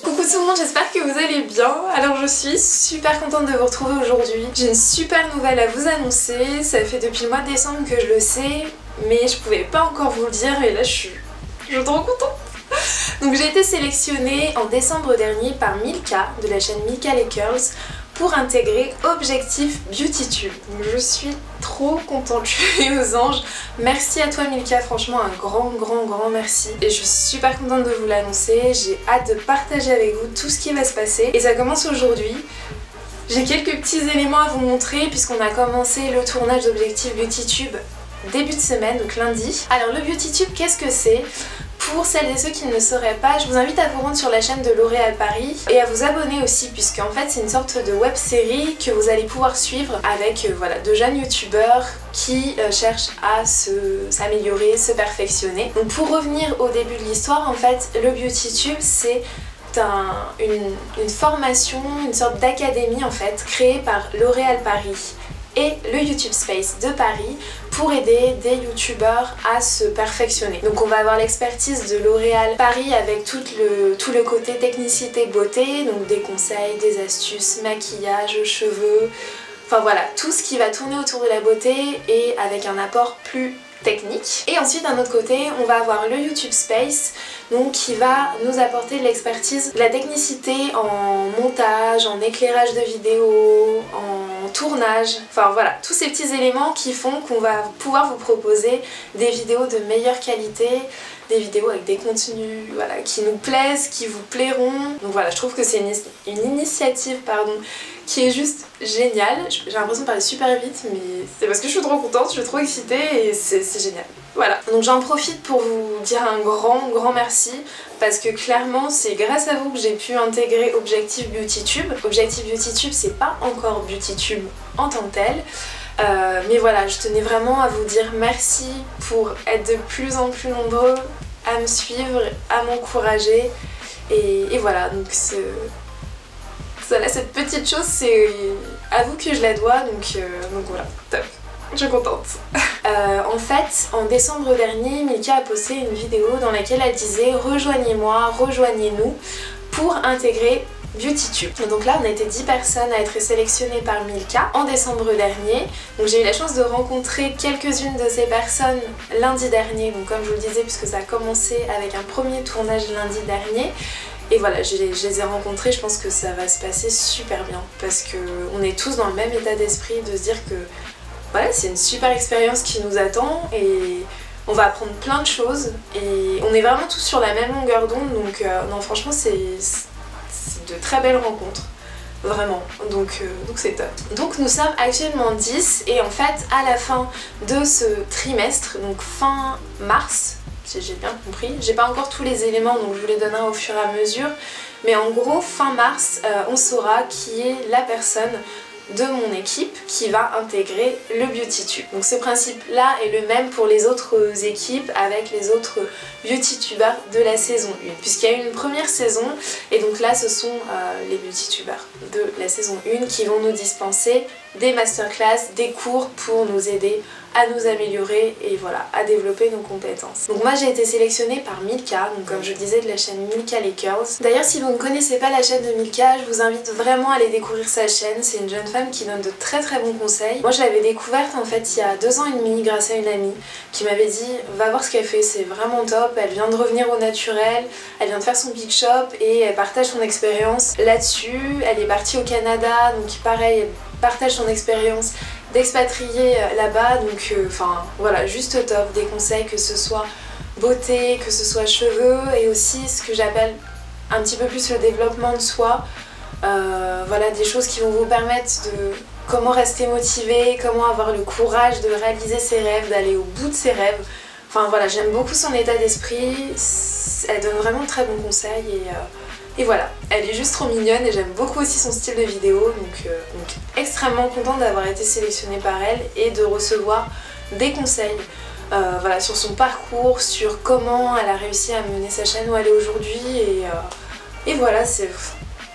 Coucou tout le monde, j'espère que vous allez bien. Alors je suis super contente de vous retrouver aujourd'hui. J'ai une super nouvelle à vous annoncer. Ça fait depuis le mois de décembre que je le sais, mais je pouvais pas encore vous le dire et là je suis trop contente. Donc j'ai été sélectionnée en décembre dernier par Milka de la chaîne Milka les Curls pour intégrer Objectif BeautyTube. Donc je suis trop contente, je suis aux anges. Merci à toi Milka, franchement un grand merci. Et je suis super contente de vous l'annoncer, j'ai hâte de partager avec vous tout ce qui va se passer. Et ça commence aujourd'hui. J'ai quelques petits éléments à vous montrer puisqu'on a commencé le tournage d'Objectif BeautyTube début de semaine, donc lundi. Alors le BeautyTube, qu'est-ce que c'est ? Pour celles et ceux qui ne le sauraient pas, je vous invite à vous rendre sur la chaîne de L'Oréal Paris et à vous abonner aussi puisque en fait c'est une sorte de web série que vous allez pouvoir suivre avec voilà, de jeunes youtubeurs qui cherchent à s'améliorer, se perfectionner. Donc pour revenir au début de l'histoire, en fait le BeautyTube c'est une formation, une sorte d'académie en fait créée par L'Oréal Paris et le YouTube Space de Paris pour aider des youtubeurs à se perfectionner. Donc on va avoir l'expertise de L'Oréal Paris avec tout le côté technicité beauté, donc des conseils, des astuces, maquillage, cheveux, enfin voilà, tout ce qui va tourner autour de la beauté et avec un apport plus technique. Et ensuite d'un autre côté on va avoir le YouTube Space donc qui va nous apporter de l'expertise, de la technicité en montage, en éclairage de vidéos, en tournage, enfin voilà, tous ces petits éléments qui font qu'on va pouvoir vous proposer des vidéos de meilleure qualité, des vidéos avec des contenus voilà, qui nous plaisent, qui vous plairont. Donc voilà, je trouve que c'est une initiative qui est juste géniale. J'ai l'impression de parler super vite, mais c'est parce que je suis trop contente, je suis trop excitée et c'est génial. Voilà, donc j'en profite pour vous dire un grand merci parce que clairement c'est grâce à vous que j'ai pu intégrer Objectif BeautyTube. Objectif BeautyTube c'est pas encore BeautyTube en tant que tel. Mais voilà, je tenais vraiment à vous dire merci pour être de plus en plus nombreux à me suivre, à m'encourager et voilà, donc cette petite chose c'est à vous que je la dois, donc voilà, top, je suis contente. En fait, en décembre dernier, Milka a posté une vidéo dans laquelle elle disait « Rejoignez-moi, rejoignez-nous pour intégrer BeautyTube ». Donc là on a été 10 personnes à être sélectionnées par Milka en décembre dernier. Donc j'ai eu la chance de rencontrer quelques-unes de ces personnes lundi dernier, donc comme je vous le disais puisque ça a commencé avec un premier tournage lundi dernier. Et voilà, je les ai rencontrées, je pense que ça va se passer super bien parce qu'on est tous dans le même état d'esprit de se dire que voilà, c'est une super expérience qui nous attend et on va apprendre plein de choses et on est vraiment tous sur la même longueur d'onde, donc non franchement c'est de très belles rencontres, vraiment, donc c'est top. Donc nous sommes actuellement 10 et en fait à la fin de ce trimestre, donc fin mars, si j'ai bien compris, j'ai pas encore tous les éléments donc je vous les donnerai au fur et à mesure, mais en gros fin mars on saura qui est la personne de mon équipe qui va intégrer le BeautyTube. Donc ce principe là est le même pour les autres équipes avec les autres BeautyTubers de la saison 1 puisqu'il y a eu une première saison et donc là ce sont les BeautyTubers de la saison 1 qui vont nous dispenser des masterclass, des cours pour nous aider à nous améliorer et voilà, à développer nos compétences. Donc moi j'ai été sélectionnée par Milka, donc comme je disais de la chaîne Milka les Curls. D'ailleurs si vous ne connaissez pas la chaîne de Milka, je vous invite vraiment à aller découvrir sa chaîne, c'est une jeune femme qui donne de très bons conseils. Moi je l'avais découverte en fait il y a 2 ans et demi grâce à une amie qui m'avait dit va voir ce qu'elle fait, c'est vraiment top, elle vient de revenir au naturel, elle vient de faire son big shop et elle partage son expérience là-dessus. Elle est partie au Canada, donc pareil, elle partage son expérience d'expatrier là-bas, donc enfin voilà, juste top, des conseils que ce soit beauté, que ce soit cheveux et aussi ce que j'appelle un petit peu plus le développement de soi. voilà, des choses qui vont vous permettre de comment rester motivé, comment avoir le courage de réaliser ses rêves, d'aller au bout de ses rêves. Enfin voilà, j'aime beaucoup son état d'esprit, elle donne vraiment de très bons conseils et voilà, elle est juste trop mignonne et j'aime beaucoup aussi son style de vidéo, donc extrêmement contente d'avoir été sélectionnée par elle et de recevoir des conseils voilà, sur son parcours, sur comment elle a réussi à mener sa chaîne où elle est aujourd'hui et voilà, c'est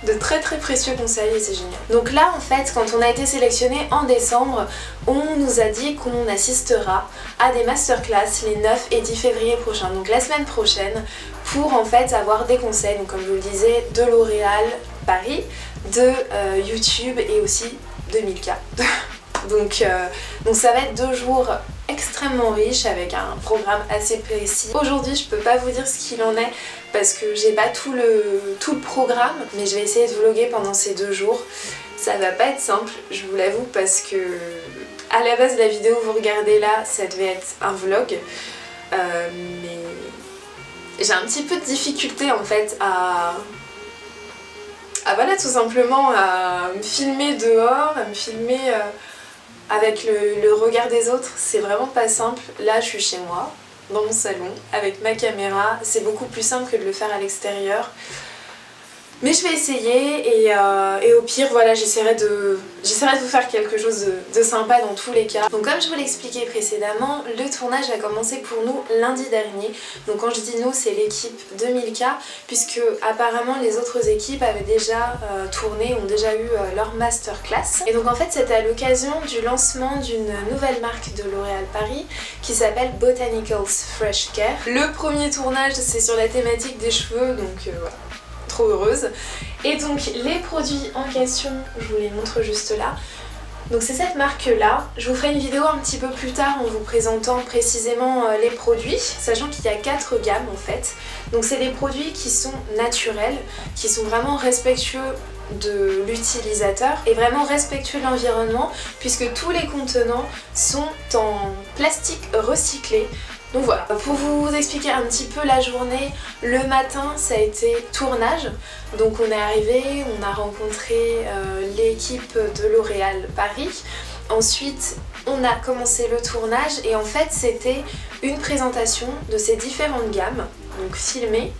de très très précieux conseils et c'est génial. Donc là en fait quand on a été sélectionné en décembre, on nous a dit qu'on assistera à des masterclass les 9 et 10 février prochains, donc la semaine prochaine, pour en fait avoir des conseils, donc comme je vous le disais, de L'Oréal Paris, de YouTube et aussi de Milka. donc ça va être 2 jours extrêmement riche avec un programme assez précis. Aujourd'hui je peux pas vous dire ce qu'il en est parce que j'ai pas tout le programme, mais je vais essayer de vlogger pendant ces 2 jours. Ça va pas être simple, je vous l'avoue, parce que à la base la vidéo que vous regardez là ça devait être un vlog, mais j'ai un petit peu de difficulté en fait à voilà, tout simplement à me filmer dehors, à me filmer avec le regard des autres. C'est vraiment pas simple. Là je suis chez moi, dans mon salon, avec ma caméra, c'est beaucoup plus simple que de le faire à l'extérieur. Mais je vais essayer et au pire voilà, j'essaierai de vous faire quelque chose de sympa dans tous les cas. Donc comme je vous l'ai expliqué précédemment, le tournage a commencé pour nous lundi dernier. Donc quand je dis nous, c'est l'équipe de Milka, puisque apparemment les autres équipes avaient déjà tourné, ont déjà eu leur masterclass. Et donc en fait c'était à l'occasion du lancement d'une nouvelle marque de L'Oréal Paris qui s'appelle Botanicals Fresh Care. Le premier tournage c'est sur la thématique des cheveux, donc voilà. Heureuse. Et donc les produits en question, je vous les montre juste là. Donc c'est cette marque là. Je vous ferai une vidéo un petit peu plus tard en vous présentant précisément les produits, sachant qu'il y a 4 gammes en fait. Donc c'est des produits qui sont naturels, qui sont vraiment respectueux de l'utilisateur et vraiment respectueux de l'environnement, puisque tous les contenants sont en plastique recyclé. Donc voilà, pour vous expliquer un petit peu la journée, le matin ça a été tournage. Donc on est arrivé, on a rencontré l'équipe de L'Oréal Paris. Ensuite on a commencé le tournage et en fait c'était une présentation de ces différentes gammes, donc filmée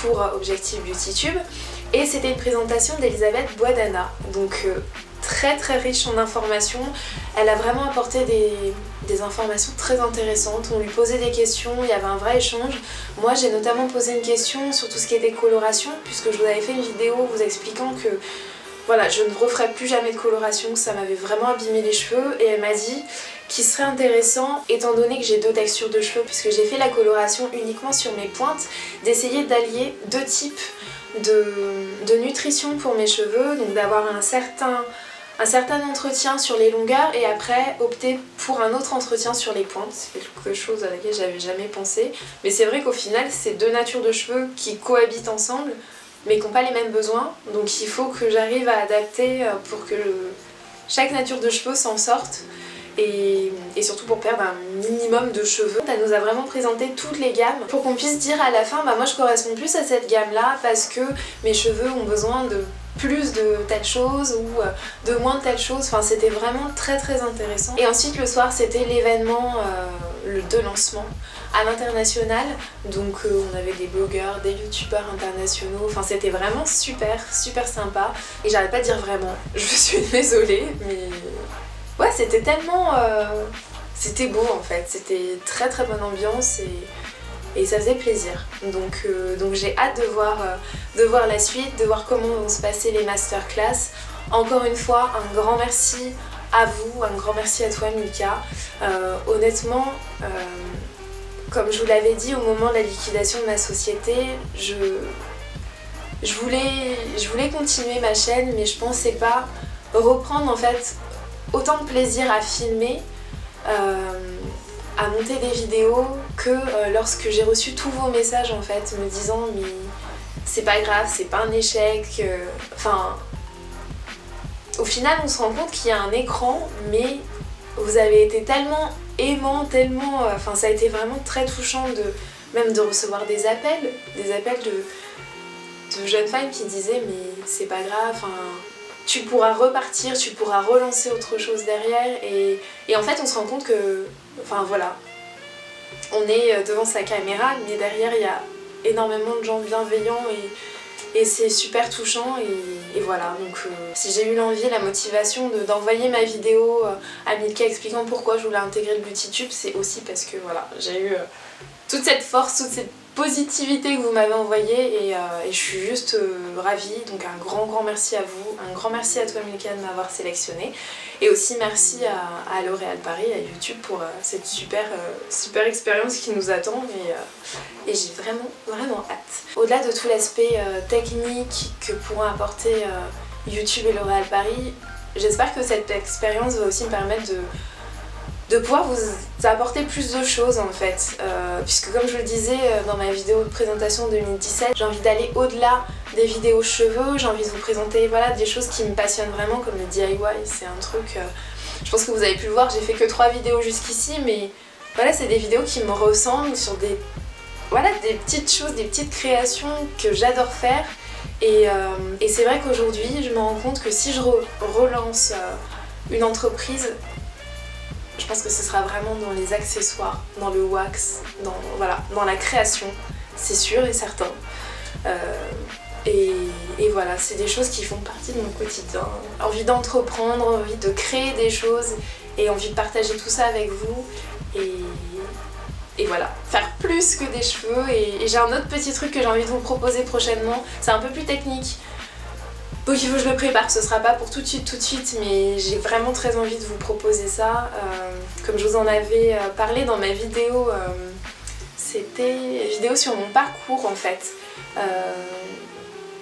pour Objectif Beauty Tube. Et c'était une présentation d'Elisabeth Boisdana, donc très très riche en informations. Elle a vraiment apporté des informations très intéressantes, on lui posait des questions, il y avait un vrai échange. Moi j'ai notamment posé une question sur tout ce qui était coloration, puisque je vous avais fait une vidéo vous expliquant que voilà, je ne referai plus jamais de coloration, ça m'avait vraiment abîmé les cheveux, et elle m'a dit qu'il serait intéressant, étant donné que j'ai 2 textures de cheveux, puisque j'ai fait la coloration uniquement sur mes pointes, d'essayer d'allier 2 types de nutrition pour mes cheveux, donc d'avoir un certain entretien sur les longueurs et après opter pour un autre entretien sur les pointes. C'est quelque chose à laquelle j'avais jamais pensé, mais c'est vrai qu'au final c'est 2 natures de cheveux qui cohabitent ensemble mais qui n'ont pas les mêmes besoins, donc il faut que j'arrive à adapter pour que chaque nature de cheveux s'en sorte et surtout pour perdre un minimum de cheveux. Elle nous a vraiment présenté toutes les gammes pour qu'on puisse dire à la fin bah moi je corresponds plus à cette gamme là parce que mes cheveux ont besoin de plus de telle chose ou de moins de telle chose, enfin c'était vraiment très très intéressant. Et ensuite le soir c'était l'événement de lancement à l'international, donc on avait des blogueurs, des youtubeurs internationaux, enfin c'était vraiment super super sympa et j'arrête pas de dire vraiment, je suis désolée mais ouais c'était tellement c'était beau en fait, c'était très très bonne ambiance et ça faisait plaisir. Donc j'ai hâte de voir la suite, de voir comment vont se passer les masterclass. Encore une fois, un grand merci à vous, un grand merci à toi Milka. Honnêtement, comme je vous l'avais dit au moment de la liquidation de ma société, je voulais continuer ma chaîne, mais je pensais pas reprendre en fait autant de plaisir à filmer, à monter des vidéos que lorsque j'ai reçu tous vos messages en fait me disant mais c'est pas grave, c'est pas un échec, enfin au final on se rend compte qu'il y a un écran mais vous avez été tellement aimant, tellement, enfin ça a été vraiment très touchant même de recevoir des appels de jeunes femmes qui disaient mais c'est pas grave, enfin, tu pourras repartir, tu pourras relancer autre chose derrière et en fait on se rend compte que, enfin voilà, on est devant sa caméra mais derrière il y a énormément de gens bienveillants et c'est super touchant et voilà. Donc si j'ai eu l'envie, la motivation d'envoyer ma vidéo à Milka expliquant pourquoi je voulais intégrer le BeautyTube, c'est aussi parce que voilà, j'ai eu toute cette force, toute cette positivité que vous m'avez envoyée et je suis juste ravie. Donc un grand merci à vous, un grand merci à toi Milka de m'avoir sélectionnée et aussi merci à L'Oréal Paris, à YouTube pour cette super expérience qui nous attend et j'ai vraiment hâte. Au-delà de tout l'aspect technique que pourront apporter YouTube et L'Oréal Paris, j'espère que cette expérience va aussi me permettre de pouvoir vous apporter plus de choses en fait, puisque comme je le disais dans ma vidéo de présentation 2017, j'ai envie d'aller au-delà des vidéos cheveux, j'ai envie de vous présenter voilà, des choses qui me passionnent vraiment comme le DIY, c'est un truc, je pense que vous avez pu le voir, j'ai fait que 3 vidéos jusqu'ici, mais voilà, c'est des vidéos qui me ressemblent sur des petites choses, des petites créations que j'adore faire et c'est vrai qu'aujourd'hui je me rends compte que si je relance une entreprise, je pense que ce sera vraiment dans les accessoires, dans le wax, dans la création, c'est sûr et certain. Et voilà, c'est des choses qui font partie de mon quotidien. Envie d'entreprendre, envie de créer des choses et envie de partager tout ça avec vous. Et voilà, faire plus que des cheveux. Et j'ai un autre petit truc que j'ai envie de vous proposer prochainement, c'est un peu plus technique. Donc il faut que je le prépare, ce sera pas pour tout de suite, mais j'ai vraiment très envie de vous proposer ça. Comme je vous en avais parlé dans ma vidéo, c'était une vidéo sur mon parcours en fait.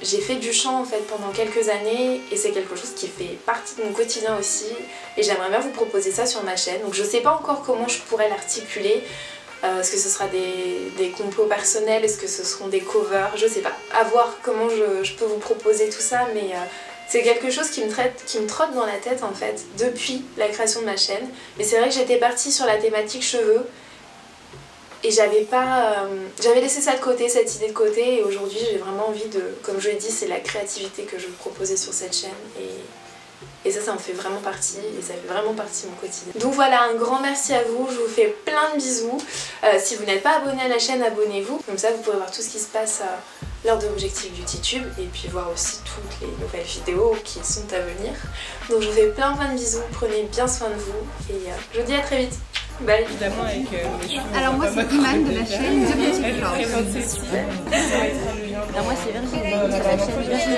J'ai fait du chant en fait pendant quelques années et c'est quelque chose qui fait partie de mon quotidien aussi et j'aimerais bien vous proposer ça sur ma chaîne. Donc je sais pas encore comment je pourrais l'articuler. Est-ce que ce sera des compos personnels, est-ce que ce seront des covers, je sais pas. À voir comment je peux vous proposer tout ça, mais c'est quelque chose qui me trotte dans la tête en fait depuis la création de ma chaîne. Mais c'est vrai que j'étais partie sur la thématique cheveux et j'avais laissé ça de côté, cette idée de côté, et aujourd'hui j'ai vraiment envie de, comme je l'ai dit, c'est la créativité que je veux proposer sur cette chaîne et ça en fait vraiment partie et ça fait vraiment partie de mon quotidien. Donc voilà, un grand merci à vous, je vous fais plein de bisous. Si vous n'êtes pas abonné à la chaîne, abonnez-vous, comme ça vous pourrez voir tout ce qui se passe lors de l'objectif BeautyTube et puis voir aussi toutes les nouvelles vidéos qui sont à venir. Donc je vous fais plein de bisous, prenez bien soin de vous et je vous dis à très vite. Bye. Évidemment avec mes cheveux. Alors moi c'est Iman de la chaîne The Beauty Flowers. Alors moi c'est Virginie de la chaîne Virginie.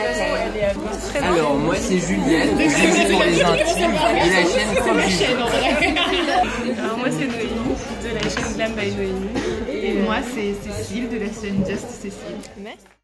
Alors moi c'est Juliette, je suis pour les intimes de la chaîne Provision. Alors moi c'est Noémie de la chaîne Glam by Noémie. Et moi c'est Cécile de la chaîne Just Cécile. Merci.